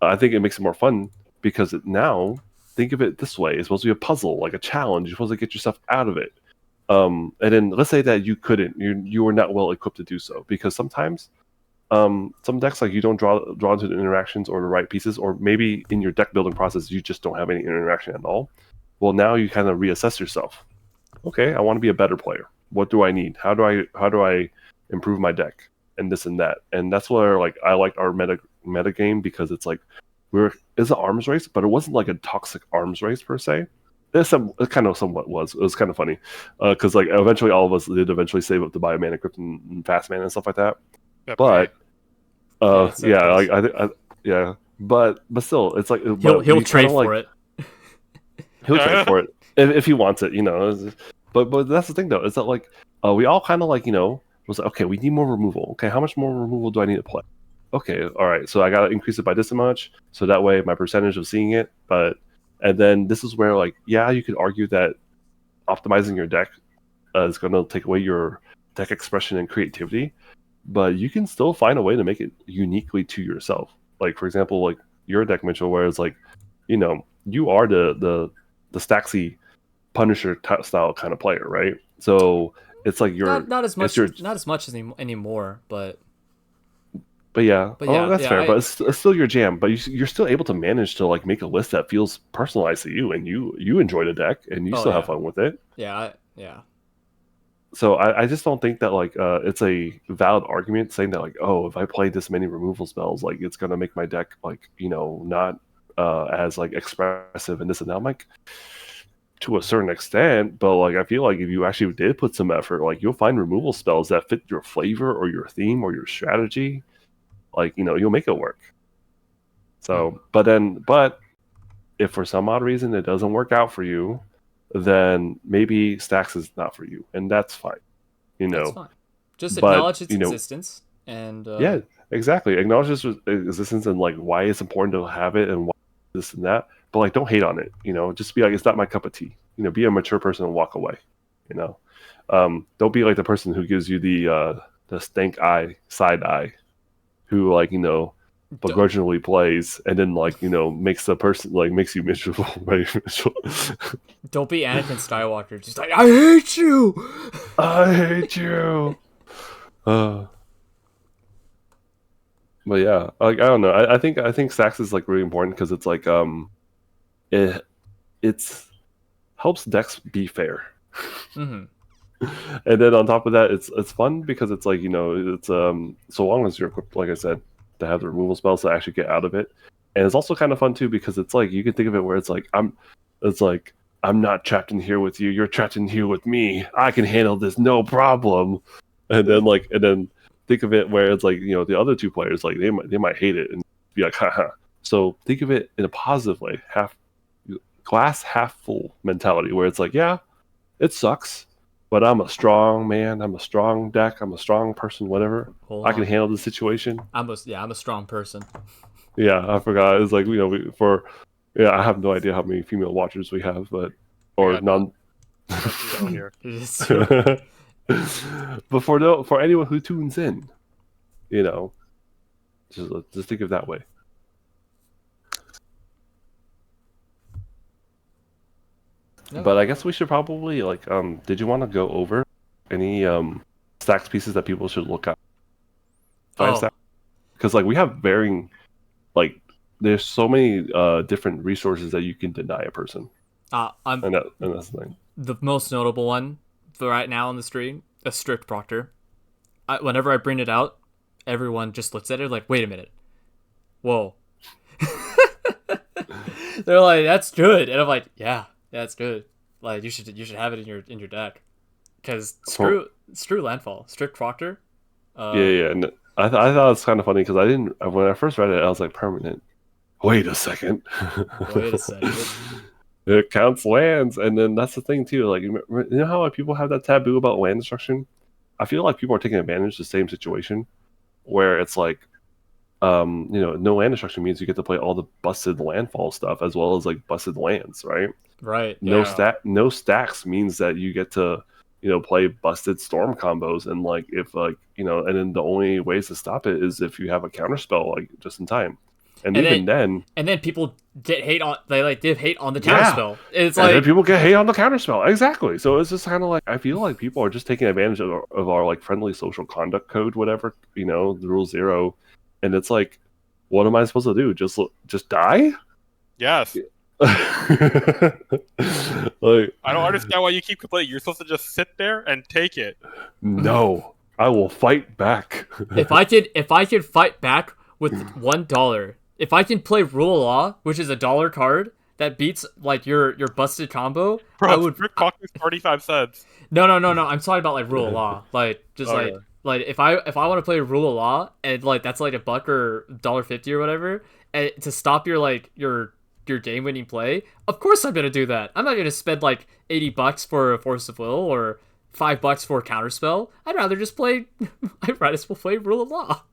I think it makes it more fun because now think of it this way: it's supposed to be a puzzle, like a challenge. You're supposed to get yourself out of it. And then let's say that you couldn't, you were not well equipped to do so, because sometimes some decks, like, you don't draw into the interactions or the right pieces, or maybe in your deck building process you just don't have any interaction at all. Well, now you kind of reassess yourself. Okay, I want to be a better player. What do I need? How do I improve my deck and this and that? And that's where, like, I liked our meta game, because it's like it's an arms race, but it wasn't like a toxic arms race per se. It kind of somewhat was. It was kind of funny because like eventually all of us did eventually save up to buy mana crypt and fast mana and stuff like that. Yep, But Yeah, but still, it's like he'll trade for it. He'll trade for it if he wants it, But that's the thing though, is that like we all kind of like was like, okay, we need more removal. Okay, how much more removal do I need to play? Okay, all right, so I gotta increase it by this much, so that way my percentage of seeing it. And then this is where, like, yeah, you could argue that optimizing your deck is going to take away your deck expression and creativity, but you can still find a way to make it uniquely to yourself. Like, for example, like your deck, Mitchell, where it's like, you are the Staxy Punisher style kind of player, right? So it's like you're not as much anymore, but yeah, that's fair. I, but it's still your jam. But you're still able to manage to like make a list that feels personalized to you, and you enjoy the deck, and you still have fun with it. Yeah. So I just don't think that like it's a valid argument saying that like, oh, if I play this many removal spells, like it's gonna make my deck like not as like expressive and this and that. I'm like, to a certain extent, but like I feel like if you actually did put some effort, like you'll find removal spells that fit your flavor or your theme or your strategy. Like, you'll make it work. So, but if for some odd reason it doesn't work out for you, then maybe Stax is not for you, and that's fine. That's fine. Just acknowledge its existence, and yeah, exactly. Acknowledge its existence and like why it's important to have it and why this and that. But like, don't hate on it. Just be like, it's not my cup of tea. Be a mature person and walk away. Don't be like the person who gives you the stank eye, side eye, who like begrudgingly plays and then like makes the person like makes you miserable, right? Don't be Anakin Skywalker, just like, I hate you. But yeah, like I don't know. I think Stax is like really important because it's like it's helps decks be fair. Mm-hmm. And then on top of that, it's fun because it's like it's so long as you're equipped, like I said, to have the removal spells to actually get out of it. And it's also kind of fun too because it's like you can think of it where it's like I'm not trapped in here with you, you're trapped in here with me, I can handle this no problem. And then think of it where it's like the other two players, like they might hate it and be like, haha. So think of it in a positive way, glass half full mentality, where it's like, yeah, it sucks, but I'm a strong man, I'm a strong deck, I'm a strong person, whatever. I can handle the situation. I'm a strong person. Yeah, I forgot. It's like, I have no idea how many female watchers we have, but none. But for anyone who tunes in, just think of it that way. No. But I guess we should probably like did you want to go over any Stax pieces that people should look at? Because like we have varying, like there's so many different resources that you can deny a person. And that's the thing. The most notable one for right now on the stream, a strict Proctor. Whenever I bring it out, everyone just looks at it like, wait a minute, whoa. They're like, that's good, and I'm like, yeah, that's good. Like you should have it in your deck, because screw landfall, strict Proctor. Yeah. And I thought it was kind of funny because when I first read it, I was like, permanent. Wait a second. It counts lands, and then that's the thing too. Like, you know how people have that taboo about land destruction? I feel like people are taking advantage of the same situation, where it's like, no land destruction means you get to play all the busted landfall stuff as well as like busted lands, right? Right. No stacks means that you get to, play busted storm combos, and like if like and then the only ways to stop it is if you have a counter spell like just in time, and even then people get hate on give hate on the Yeah. counterspell. It's and then like people get hate on the counter spell. Exactly. So it's just kind of like I feel like people are just taking advantage of our like friendly social conduct code, whatever, the rule 0, and it's like, what am I supposed to do? Just die? Yes. Like, I don't understand why you keep complaining. You're supposed to just sit there and take it. no, I will fight back. if I could fight back with $1, if I can play Rule of Law, which is a $1 card that beats like your busted combo, Bro, I would. Rick cost me 35 cents. No. I'm talking about like Rule of Law, like just Okay. like if I want to play Rule of Law and like that's like $1 or $1.50 or whatever, and to stop your game winning play, of course I'm gonna do that. I'm not gonna spend like $80 for a Force of Will or $5 for a counterspell. I'd rather just play. I'd rather just play Rule of Law.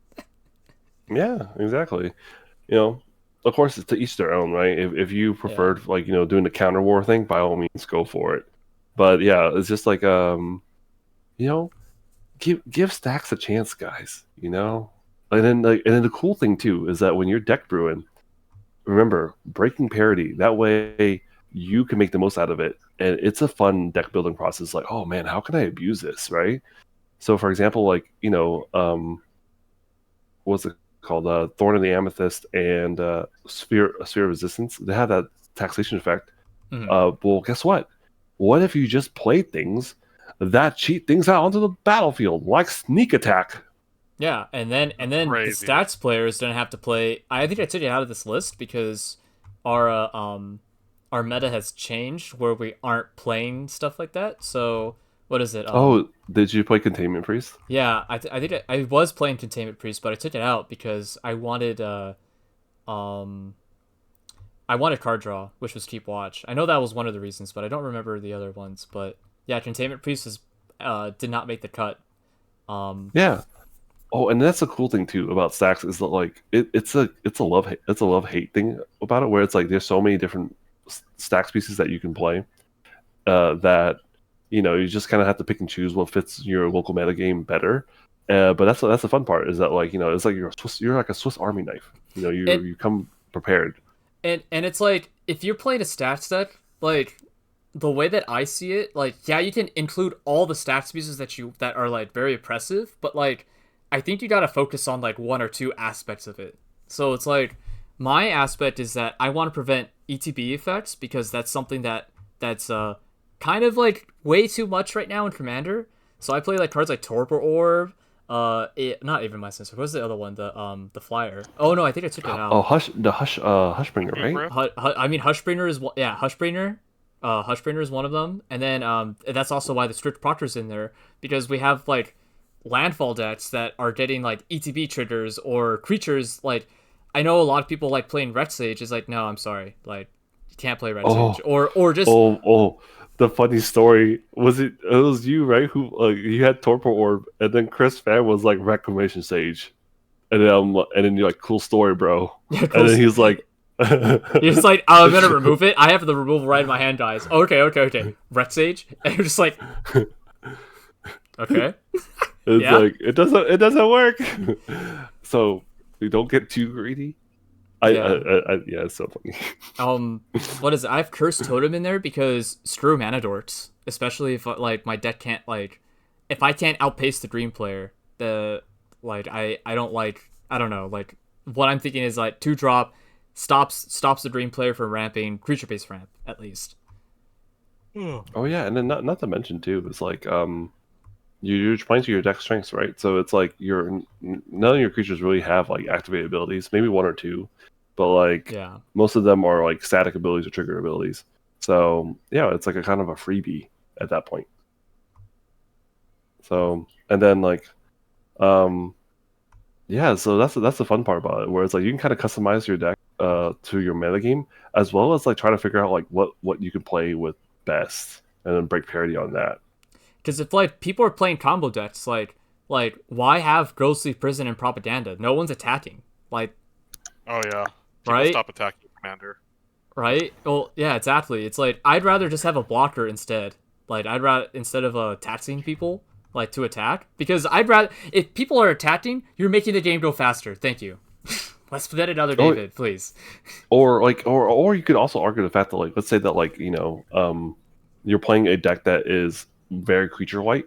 Yeah, exactly. Of course, it's to each their own, right? If you preferred like doing the counter war thing, by all means go for it. But yeah, it's just like give Stax a chance, guys. And then the cool thing too is that when you're deck brewing, remember breaking parity. That way you can make the most out of it, and it's a fun deck building process. Like, oh man, how can I abuse this, right? So for example, like what's it called? Thorn of the Amethyst and Sphere of Resistance. They have that taxation effect. Well, guess what? What if you just play things that cheat things out onto the battlefield, like sneak attack? Yeah, and then the Crazy. stats players don't have to play. I think I took it out of this list because our meta has changed where we aren't playing stuff like that. So what is it? Did you play Containment Priest? Yeah, I think I was playing Containment Priest, but I took it out because I wanted card draw, which was Keep Watch. I know that was one of the reasons, but I don't remember the other ones. But yeah, Containment Priest did not make the cut. Yeah. Oh, and that's the cool thing too about Stax is that like it's a love hate thing about it, where it's like there's so many different Stax pieces that you can play that you just kind of have to pick and choose what fits your local meta game better. But that's the fun part is that like it's like you're like a Swiss Army knife. You come prepared. And it's like if you're playing a stats deck, like the way that I see it, like yeah, you can include all the stats pieces that are like very oppressive, but like I think you gotta focus on like one or two aspects of it. So it's like my aspect is that I want to prevent ETB effects because that's something that's kind of like way too much right now in Commander. So I play like cards like Torpor Orb, not even my sensor. What's the other one? The flyer. Oh no, I think I took it out. Oh, Hushbringer, right? I mean Hushbringer is Hushbringer. Hushbringer is one of them, and then that's also why the strict Proctor's in there because we have like landfall decks that are getting like ETB triggers or creatures. Like I know a lot of people like playing Ret Sage. Is like no, I'm sorry, like you can't play Ret Sage or just the funny story was it was you, right, who you had Torpor Orb and then Chris Fan was like Reclamation Sage, and then you're like cool story, bro. Yeah, cool. And then he's like he's like, oh, I'm gonna remove it. I have the removal right in my hand, guys. Okay. Ret Sage, and you're just like, okay. It's like it doesn't work. So we don't get too greedy. It's so funny. What is it? I have Cursed Totem in there because screw mana dorks, especially if like my deck can't like if I can't outpace the green player. I don't know, like what I'm thinking is like 2-drop stops the green player from ramping creature based ramp at least. Oh yeah, and then not to mention too, it's like you're playing to your deck strengths, right? So it's like none of your creatures really have like activated abilities, maybe one or two, but like most of them are like static abilities or trigger abilities. So yeah, it's like a kind of a freebie at that point. So and then like so that's the fun part about it, where it's like you can kind of customize your deck to your metagame, as well as like try to figure out like what you can play with best, and then break parity on that. Because if like people are playing combo decks, like why have Ghostly Prison and Propaganda? No one's attacking. Like, oh yeah, people right? Stop attacking Commander. Right? Well, yeah, exactly. It's like I'd rather just have a blocker instead. Like I'd rather instead of taxing people like to attack, because I'd rather if people are attacking, you're making the game go faster. Thank you. Let's put that another David, please. Or you could also argue the fact that like let's say that like you're playing a deck that is very creature white,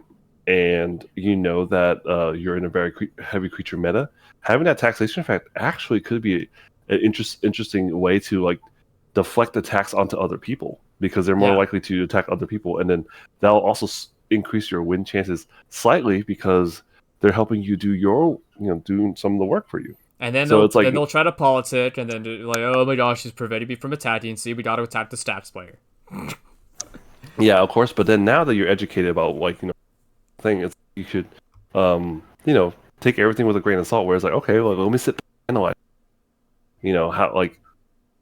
and you know that you're in a very heavy creature meta. Having that taxation effect actually could be an interesting way to like deflect attacks onto other people, because they're more likely to attack other people, and then that'll also increase your win chances slightly because they're helping you do your doing some of the work for you. And then So it's like, then they'll try to politic, and then like, oh my gosh, she's preventing me from attacking. See, we got to attack the Stax player. yeah, of course. But then now that you're educated about like thing, it's you should take everything with a grain of salt. Where it's like, okay, well, let me sit and analyze. How like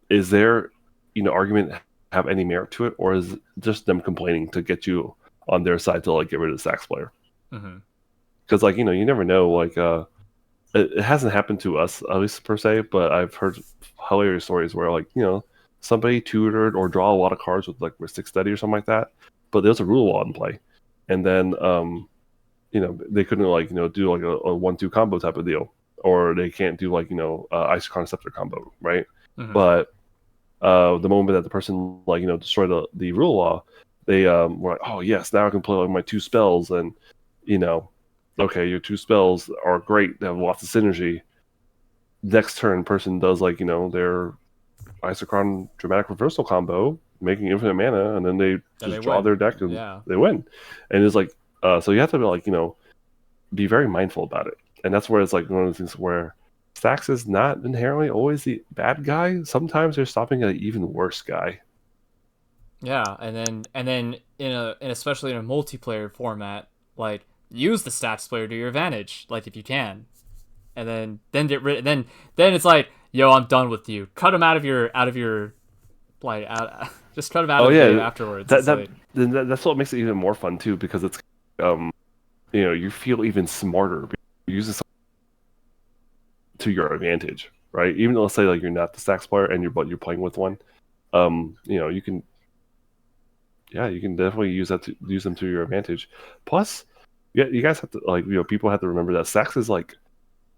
is there argument have any merit to it, or is it just them complaining to get you on their side to like get rid of the Stax player? Because like you never know like it hasn't happened to us, at least per se, but I've heard hilarious stories where, like, somebody tutored or draw a lot of cards with, like, Mystic Study or something like that, but there's a rule law in play. And then, they couldn't, like, do, like, a 1-2 combo type of deal. Or they can't do, like, Ixalan Scepter combo, right? But the moment that the person, like, destroyed the rule law, they were like, oh, yes, now I can play, like, my 2 spells, and, okay, your 2 spells are great. They have lots of synergy. Next turn, person does like their Isochron Dramatic Reversal combo, making infinite mana, and then they just draw their deck and they win. And it's like, so you have to be like be very mindful about it. And that's where it's like one of the things where Stax is not inherently always the bad guy. Sometimes they're stopping an even worse guy. Yeah, and then and especially in a multiplayer format, like, use the Stax player to your advantage, like, if you can, and then get rid. Then it's like, yo, I'm done with you. Cut him out of your like just cut him out of the game afterwards. That's what makes it even more fun too, because it's you feel even smarter. You use this to your advantage, right? Even though, let's say like you're not the Stax player and you're playing with one, you can definitely use them to your advantage. Plus, yeah, you guys have to like people have to remember that Stax is like,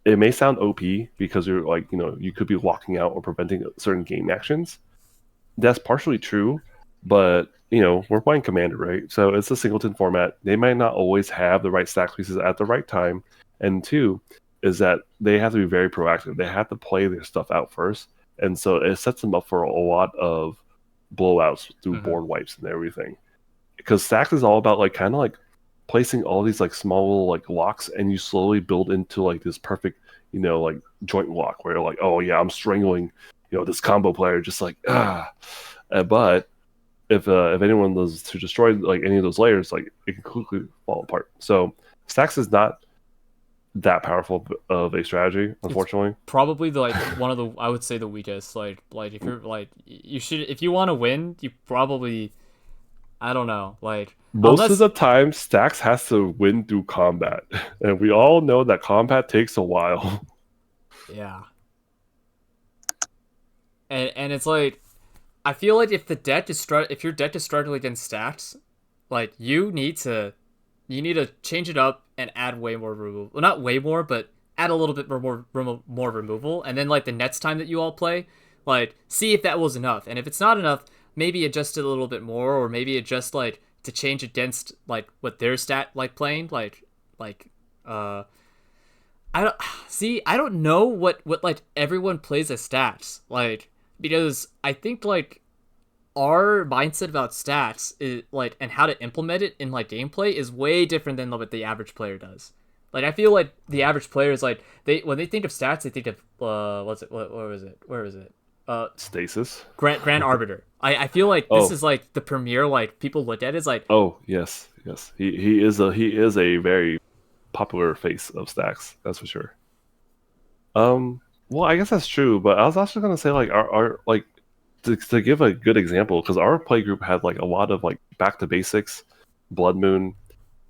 it may sound OP because you're like you could be locking out or preventing certain game actions. That's partially true, but we're playing Commander, right? So it's a singleton format. They might not always have the right Stax pieces at the right time, and two is that they have to be very proactive. They have to play their stuff out first, and so it sets them up for a lot of blowouts through board wipes and everything. Because Stax is all about like kind of like placing all these like small little like locks, and you slowly build into like this perfect like joint lock where you're like, oh yeah, I'm strangling this combo player, just like but if anyone was to destroy like any of those layers, like it can quickly fall apart. So Stax is not that powerful of a strategy, unfortunately. It's probably one of the, I would say, the weakest. Like if you're like, you should, if you want to win, you probably, I don't know, like most of the time Stax has to win through combat, and we all know that combat takes a while. Yeah. And it's like, I feel like if your deck is struggling against Stax, like you need to change it up and add way more removal. Well, not way more, but add a little bit more removal, and then like the next time that you all play, like see if that was enough, and if it's not enough, maybe adjust it a little bit more, or maybe adjust like to change against like what their stat like playing I don't know what like everyone plays as stats, like, because I think like our mindset about stats is like, and how to implement it in like gameplay is way different than what the average player does. Like I feel like the average player is like, when they think of stats, they think of where was it Stasis, Grand Arbiter. I feel like this is like the premier, like people look at it as like, oh yes, he is a very popular face of Stax, that's for sure. Well, I guess that's true, but I was also gonna say like our like to give a good example, because our play group had like a lot of like Back to Basics, Blood Moon,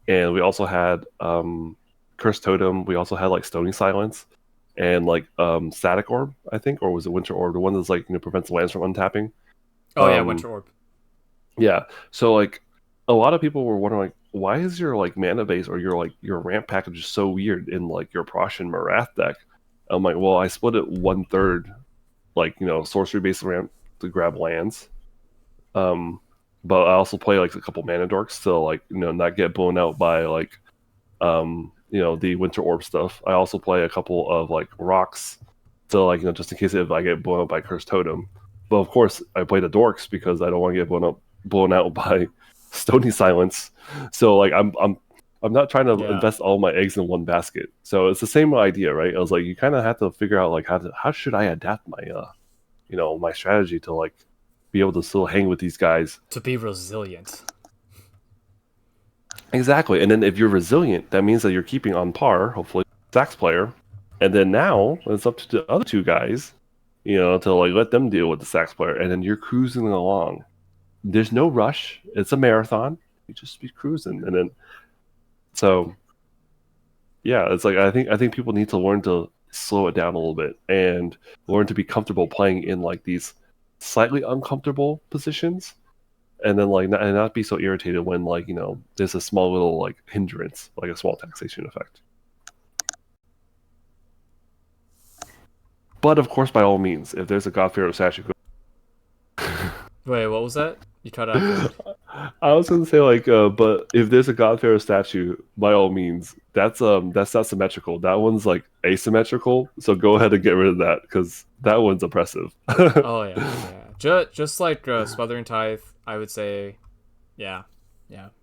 and we also had Cursed Totem. We also had like Stony Silence, and like Static Orb, I think, or was it Winter Orb, the one that's like prevents lands from untapping. Oh yeah, Winter Orb. Yeah, so like a lot of people were wondering, like, why is your like mana base or your ramp package so weird in like your Prussian Marath deck? I'm like, well, I split it 1/3, like sorcery based ramp to grab lands. But I also play like a couple mana dorks to like not get blown out by like the Winter Orb stuff. I also play a couple of like rocks to like just in case if I get blown up by Cursed Totem. But of course, I play the dorks because I don't want to get blown out by Stony Silence. So like I'm not trying to invest all my eggs in one basket. So it's the same idea, right? I was like, you kind of have to figure out like how should I adapt my my strategy to like be able to still hang with these guys, to be resilient. Exactly. And then if you're resilient, that means that you're keeping on par, hopefully, Stax player. And then now it's up to the other two guys, to like let them deal with the Stax player. And then you're cruising along. There's no rush. It's a marathon. You just be cruising. And then so yeah, it's like I think people need to learn to slow it down a little bit and learn to be comfortable playing in like these slightly uncomfortable positions. And then like not be so irritated when like there's a small little like hindrance, like a small taxation effect. But of course, by all means, if there's a God Pharaoh statue, Wait, what was that? You cut out. I was gonna say like, but if there's a God Pharaoh statue, by all means, that's not symmetrical. That one's like asymmetrical. So go ahead and get rid of that because that one's oppressive. Oh yeah. Just like Smothering Tithe, I would say, yeah,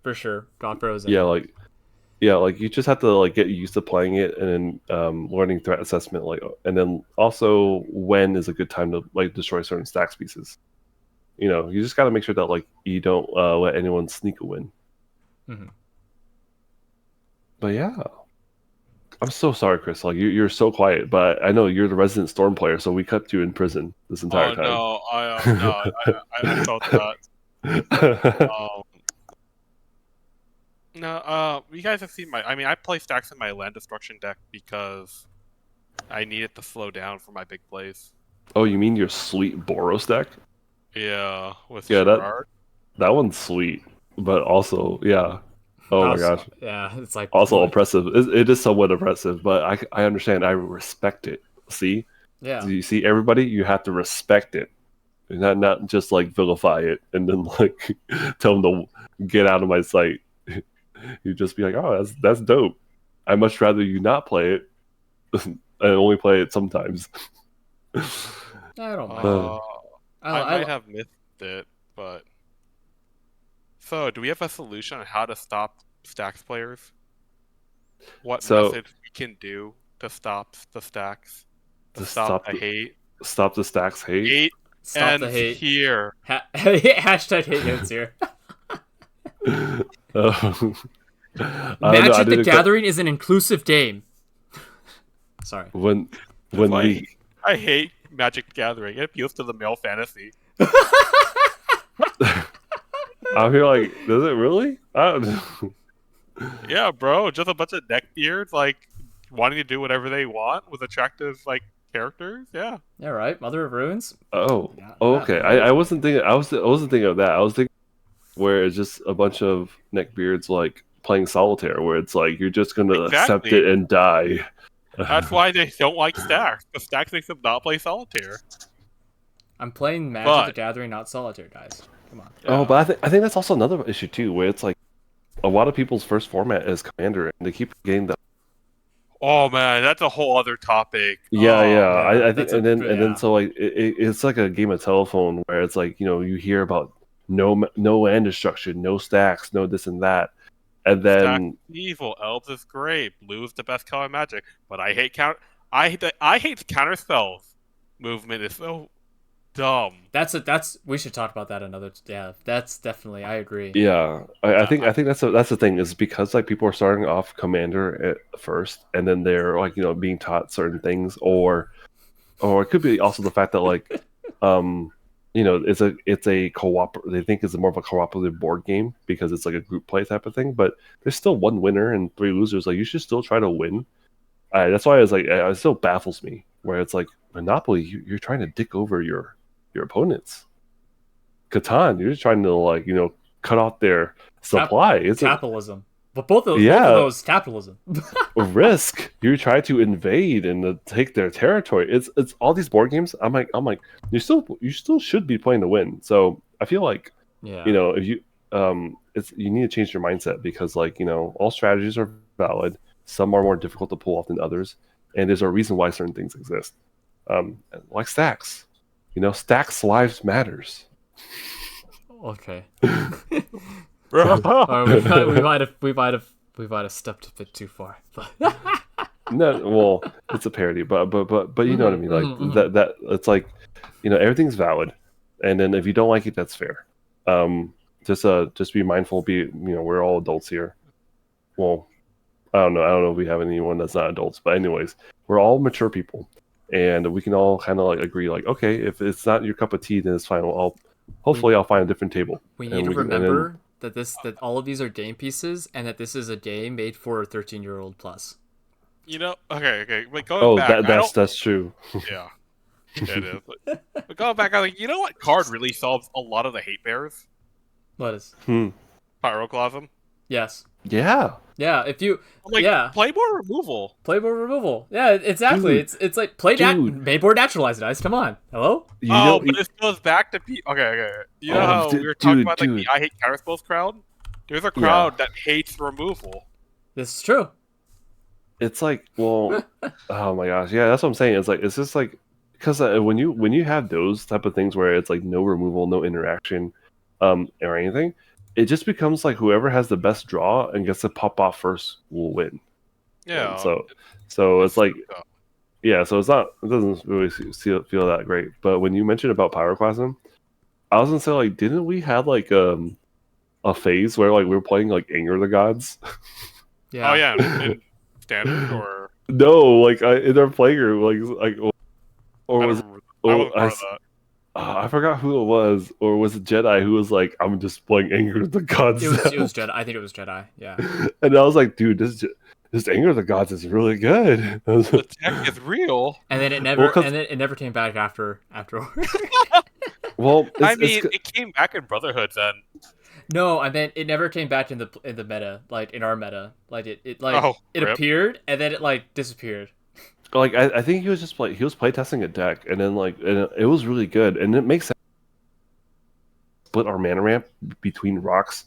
for sure. God Pharaoh's in. Yeah, like you just have to like get used to playing it and then learning threat assessment, like, and then also when is a good time to like destroy certain stacks pieces. You just got to make sure that like you don't let anyone sneak a win. Mm-hmm. But yeah, I'm so sorry, Chris. Like you're so quiet, but I know you're the resident Storm player, so we kept you in prison this entire time. No, I felt that. No, you guys have seen I play stacks in my land destruction deck because I need it to slow down for my big plays. Oh, you mean your sweet Boros deck? Yeah, with Gerard? That one's sweet, but also, yeah. Oh my gosh. Yeah, it's like also oppressive. It is somewhat oppressive, but I understand. I respect it. See? Yeah. You see, everybody, you have to respect it. Not just like vilify it and then like tell them to get out of my sight. You just be like, oh, that's dope. I'd much rather you not play it and only play it sometimes. I don't mind. I might have missed it, but so do we have a solution on how to stop stacks players? What methods we can do to stop the stacks? To stop the hate? Stop the stacks hate? Hate stop the hate here. Hashtag hate ends here. Magic the Gathering is an inclusive game. Sorry. I hate Magic the Gathering. It appeals to the male fantasy. I feel like, does it really? I don't know. Yeah, bro. Just a bunch of neckbeards like wanting to do whatever they want with attractive like characters. Yeah. Yeah, right. Mother of Ruins. Okay. I wasn't thinking. I wasn't thinking of that. I was thinking where it's just a bunch of neckbeards like playing solitaire, where it's like you're just gonna accept it and die. That's why they don't like stacks. The stacks makes them not play solitaire. I'm playing Magic the Gathering, not solitaire, guys. Come on. Yeah. Oh, but I think that's also another issue too, where it's like a lot of people's first format is Commander, and they keep getting the. Oh man, that's a whole other topic. Yeah. I think, and then so like it's like a game of telephone where it's like you hear about no land destruction, no stacks, no this and that, and then evil elves is great. Blue is the best color in Magic, but I hate I hate counter spells. Movement is so dumb. That's we should talk about that another. Yeah, that's definitely, I agree. Yeah, I think that's the thing is because like people are starting off Commander at first, and then they're like being taught certain things, or it could be also the fact that like it's a co-op. They think it's more of a cooperative board game because it's like a group play type of thing. But there's still one winner and 3 losers. Like you should still try to win. That's why I was like, it still baffles me where it's like Monopoly, you're trying to dick over your opponents. Catan, you're just trying to like cut off their supply. It's a capitalism. But both of Yeah. those capitalism. risk. You try to invade and take their territory. It's all these board games. I'm like, you still should be playing to win. So I feel like, Yeah. if you you need to change your mindset, because like, all strategies are valid. Some are more difficult to pull off than others, and there's a reason why certain things exist. Like Stax. Stax lives matters. Okay. we might have stepped a bit too far. But No, well, it's a parody, but you know what I mean. Like that it's like, everything's valid, and then if you don't like it, that's fair. Just be mindful. We're all adults here. Well, I don't know if we have anyone that's not adults, but anyways, we're all mature people, and we can all kind of like agree, like, okay, if it's not your cup of tea, then it's fine. Hopefully I'll find a different table. We need to remember that all of these are game pieces, and that this is a game made for a 13-year-old plus. Okay. But going back, that's true. Yeah, it is. But going back, I was like, what card really solves a lot of the hate bears? What is? Pyroclasm. Yes. Yeah. Yeah. If you play more removal. Playboard removal. Yeah, exactly. Dude. It's like mainboard naturalized dice. Come on. Hello? But this goes back to okay. You know how we were talking about the I hate Karaspos crowd? There's a crowd that hates removal. This is true. It's like, well, oh my gosh, yeah, that's what I'm saying. It's just like, because when you have those type of things where it's like no removal, no interaction, or anything, it just becomes like whoever has the best draw and gets to pop off first will win. Yeah. And so it's like, yeah. So it doesn't really feel that great. But when you mentioned about Pyroclasm, I was gonna say, like, didn't we have like a phase where like we were playing like Anger the Gods? Yeah. Oh yeah. In standard or no, like in our playgroup, or was I forgot who it was, or was it Jedi who was like, "I'm just playing Anger of the Gods." It was Jedi. I think it was Jedi. Yeah. And I was like, "Dude, this Anger of the Gods is really good." The tech is real. And then it never came back afterward. Well, it came back in Brotherhood then. No, I meant it never came back in the meta, like in our meta. Like it appeared and then it like disappeared. Like I think he was playtesting a deck, and then and it was really good, and it makes sense. Split our mana ramp between rocks,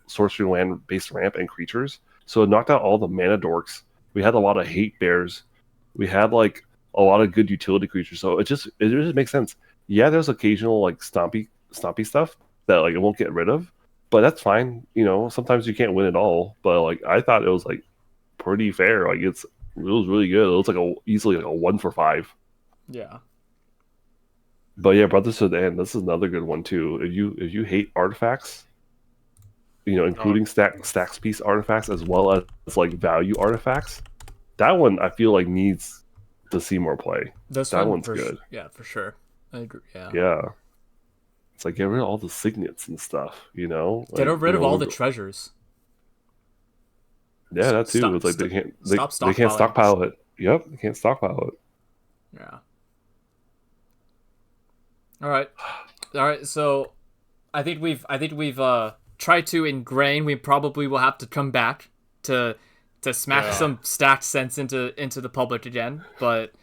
sorcery land based ramp, and creatures. So it knocked out all the mana dorks. We had a lot of hate bears. We had like a lot of good utility creatures. So it just makes sense. Yeah, there's occasional like stompy stuff that like it won't get rid of, but that's fine. Sometimes you can't win it all. But like I thought it was like pretty fair. Like it was really good. It was like easily like a 1 for 5. Yeah. But yeah, Brotherhood, and this is another good one too. If you hate artifacts, including stacks piece artifacts as well as like value artifacts, that one I feel like needs to see more play. That one's good. Yeah, for sure. I agree. Yeah. Yeah. It's like get rid of all the signets and stuff. Get rid of all the treasures. Yeah, that too. It's like they can't stockpile it. Yep, they can't stockpile it. Yeah. All right. So, I think we've tried to ingrain. We probably will have to come back to smack some stacked sense into the public again. But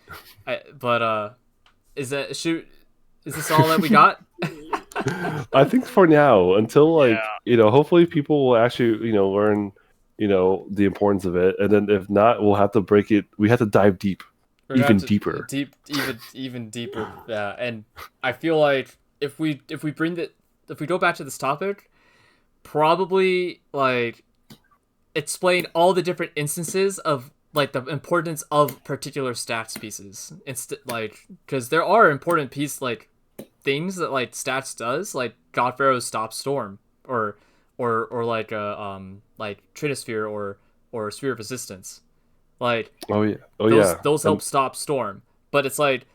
is this all that we got? I think for now, until hopefully people will actually learn the importance of it, and then if not, we'll have to break it. We have to dive deep, even deeper. Even deeper. Yeah, and I feel like if we go back to this topic, probably like explain all the different instances of like the importance of particular stats pieces. Because there are important things that like stats does, like God Pharaoh's Stop Storm, or like Trinosphere or Sphere of Resistance, like those help stop Storm. But it's like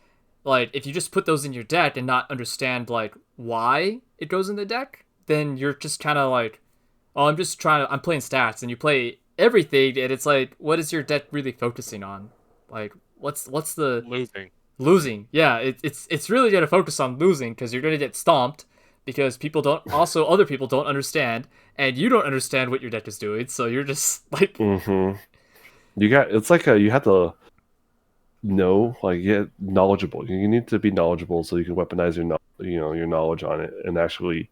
if you just put those in your deck and not understand like why it goes in the deck, then you're just kind of like, oh, I'm playing stats, and you play everything, and it's like, what is your deck really focusing on? Like what's the losing? Yeah, it's really gonna focus on losing because you're gonna get stomped because other people don't understand, and you don't understand what your deck is doing, so you're just like, Mm-hmm. It's like you have to know, like, get knowledgeable. You need to be knowledgeable so you can weaponize your knowledge on it and actually,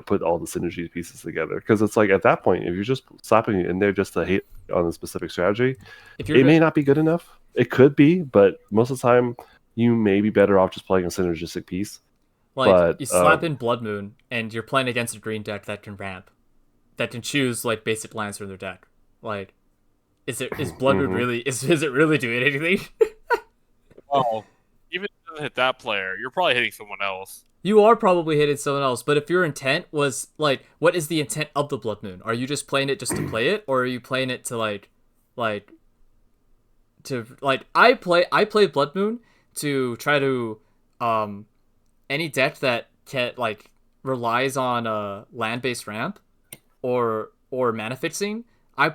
put all the synergy pieces together. Because it's like at that point, if you're just slapping it in there just to hate on a specific strategy, if you're it may not be good enough. It could be, but most of the time, you may be better off just playing a synergistic piece. like But you slap in Blood Moon, and you're playing against a green deck that can ramp, that can choose like basic lands from their deck. Like, is Blood Moon really is it really doing anything? Well, even if it doesn't hit that player, you're probably hitting someone else. You are probably hitting someone else, but if your intent was like, what is the intent of the Blood Moon? Are you just playing it just to play it, or are you playing it to I play Blood Moon to try to any deck that can relies on a land-based ramp or mana fixing.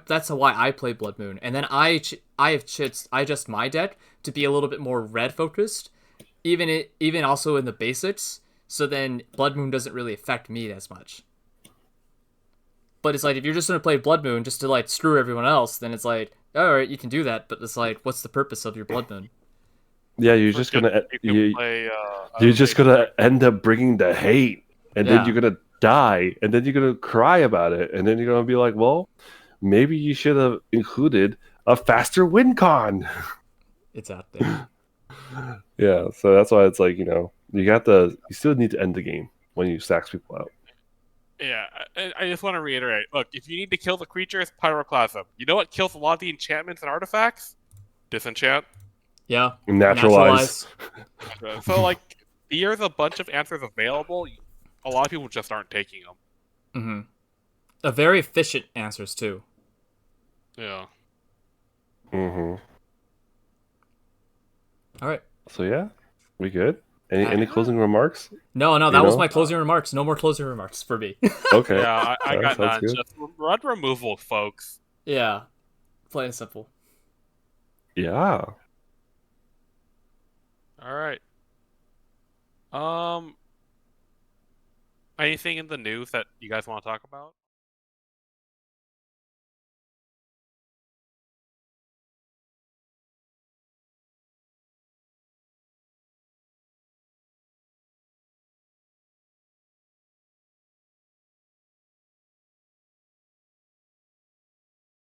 That's why I play Blood Moon, and then I adjust my deck to be a little bit more red focused, even also in the basics. So then Blood Moon doesn't really affect me as much. But it's like, if you're just gonna play Blood Moon just to like screw everyone else, then it's like, all right, you can do that. But it's like, what's the purpose of your Blood Moon? Yeah, you're just gonna end up bringing the hate, and then you're gonna die, and then you're gonna cry about it, and then you're gonna be like, well, maybe you should have included a faster win con. It's out there. Yeah, so that's why it's like, you still need to end the game when you Stax people out. Yeah, I just want to reiterate. Look, if you need to kill the creatures, Pyroclasm. You know what kills a lot of the enchantments and artifacts? Disenchant. Yeah. Naturalize. So, like, here's a bunch of answers available. A lot of people just aren't taking them. Mm-hmm. A very efficient answers, too. Yeah. Mm-hmm. All right. So, yeah, we good? Any closing remarks? No, that was my closing remarks. No more closing remarks for me. Okay. Yeah, I got none. Good. Just run removal, folks. Yeah. Plain and simple. Yeah. All right. Anything in the news that you guys want to talk about?